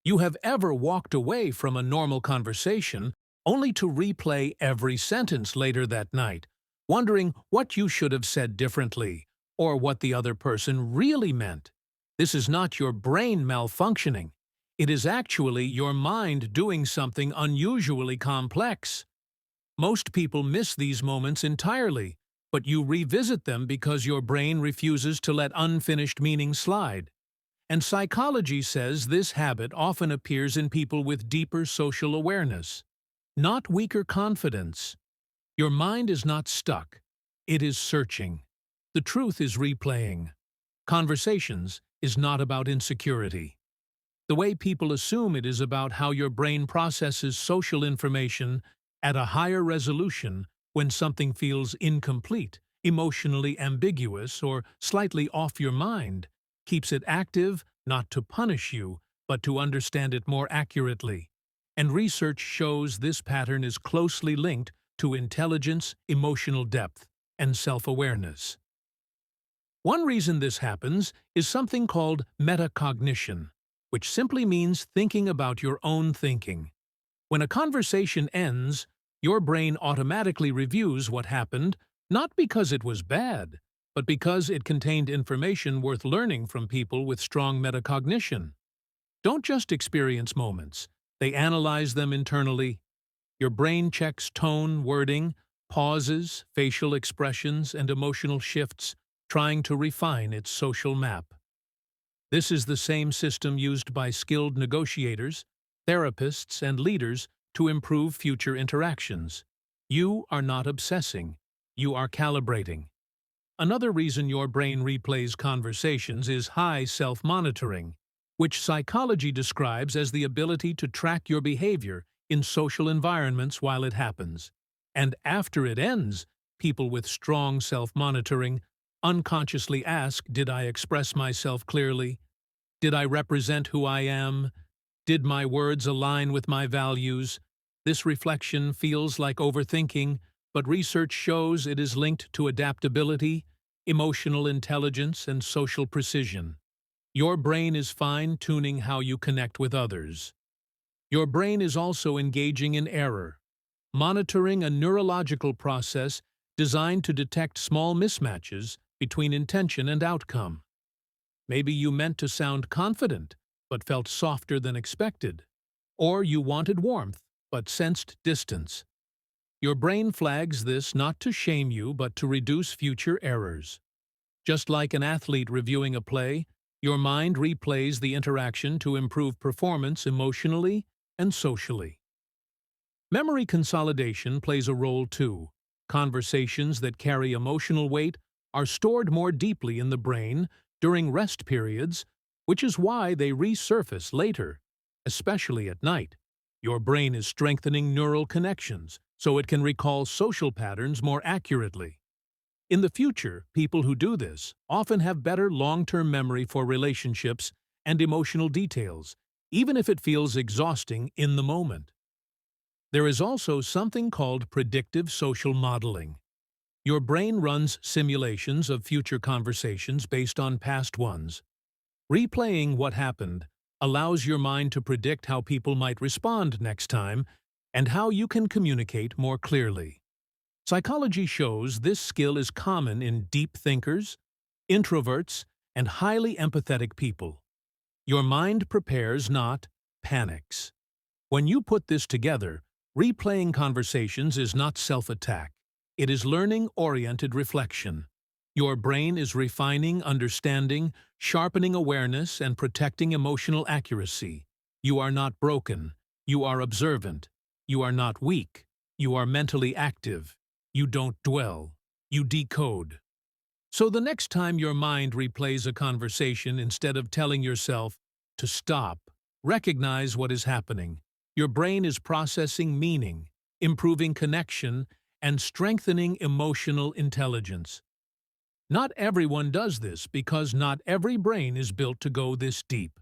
You have ever walked away from a normal conversation only to replay every sentence later that night, wondering what you should have said differently or what the other person really meant. This is not your brain malfunctioning. It is actually your mind doing something unusually complex. Most people miss these moments entirely, but you revisit them because your brain refuses to let unfinished meaning slide. And psychology says this habit often appears in people with deeper social awareness, not weaker confidence. Your mind is not stuck. It is searching. The truth is replaying. Conversations is not about insecurity. The way people assume it is about how your brain processes social information at a higher resolution when something feels incomplete, emotionally ambiguous, or slightly off your mind, keeps it active not to punish you, but to understand it more accurately. And research shows this pattern is closely linked to intelligence, emotional depth, and self-awareness. One reason this happens is something called metacognition, which simply means thinking about your own thinking. When a conversation ends, your brain automatically reviews what happened, not because it was bad, but because it contained information worth learning from people with strong metacognition. Don't just experience moments, they analyze them internally. Your brain checks tone, wording, pauses, facial expressions, and emotional shifts, trying to refine its social map. This is the same system used by skilled negotiators, therapists, and leaders to improve future interactions. You are not obsessing, you are calibrating. Another reason your brain replays conversations is high self-monitoring, which psychology describes as the ability to track your behavior in social environments while it happens. And after it ends, people with strong self-monitoring unconsciously ask, did I express myself clearly? Did I represent who I am? Did my words align with my values? This reflection feels like overthinking, but research shows it is linked to adaptability, emotional intelligence, and social precision. Your brain is fine-tuning how you connect with others. Your brain is also engaging in error, monitoring a neurological process designed to detect small mismatches between intention and outcome. Maybe you meant to sound confident, but felt softer than expected. Or you wanted warmth, but sensed distance. Your brain flags this not to shame you, but to reduce future errors. Just like an athlete reviewing a play, your mind replays the interaction to improve performance emotionally and socially. Memory consolidation plays a role too. Conversations that carry emotional weight are stored more deeply in the brain during rest periods, which is why they resurface later, especially at night. Your brain is strengthening neural connections, so it can recall social patterns more accurately. In the future, people who do this often have better long-term memory for relationships and emotional details, even if it feels exhausting in the moment. There is also something called predictive social modeling. Your brain runs simulations of future conversations based on past ones. Replaying what happened allows your mind to predict how people might respond next time and how you can communicate more clearly. Psychology shows this skill is common in deep thinkers, introverts, and highly empathetic people. Your mind prepares, not panics. When you put this together, replaying conversations is not self-attack. It is learning-oriented reflection. Your brain is refining understanding, sharpening awareness, and protecting emotional accuracy. You are not broken. You are observant. You are not weak. You are mentally active. You don't dwell. You decode. So the next time your mind replays a conversation, instead of telling yourself to stop, recognize what is happening. Your brain is processing meaning, improving connection, and strengthening emotional intelligence. Not everyone does this because not every brain is built to go this deep.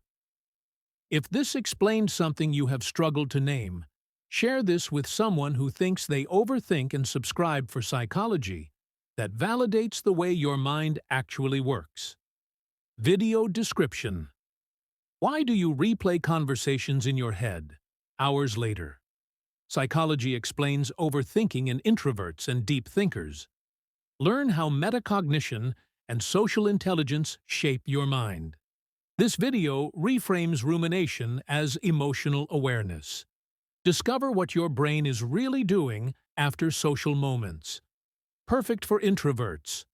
If this explained something you have struggled to name, share this with someone who thinks they overthink and subscribe for psychology that validates the way your mind actually works. Video description. Why do you replay conversations in your head hours later? Psychology explains overthinking in introverts and deep thinkers. Learn how metacognition and social intelligence shape your mind. This video reframes rumination as emotional awareness. Discover what your brain is really doing after social moments. Perfect for introverts,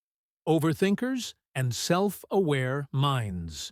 overthinkers, and self-aware minds.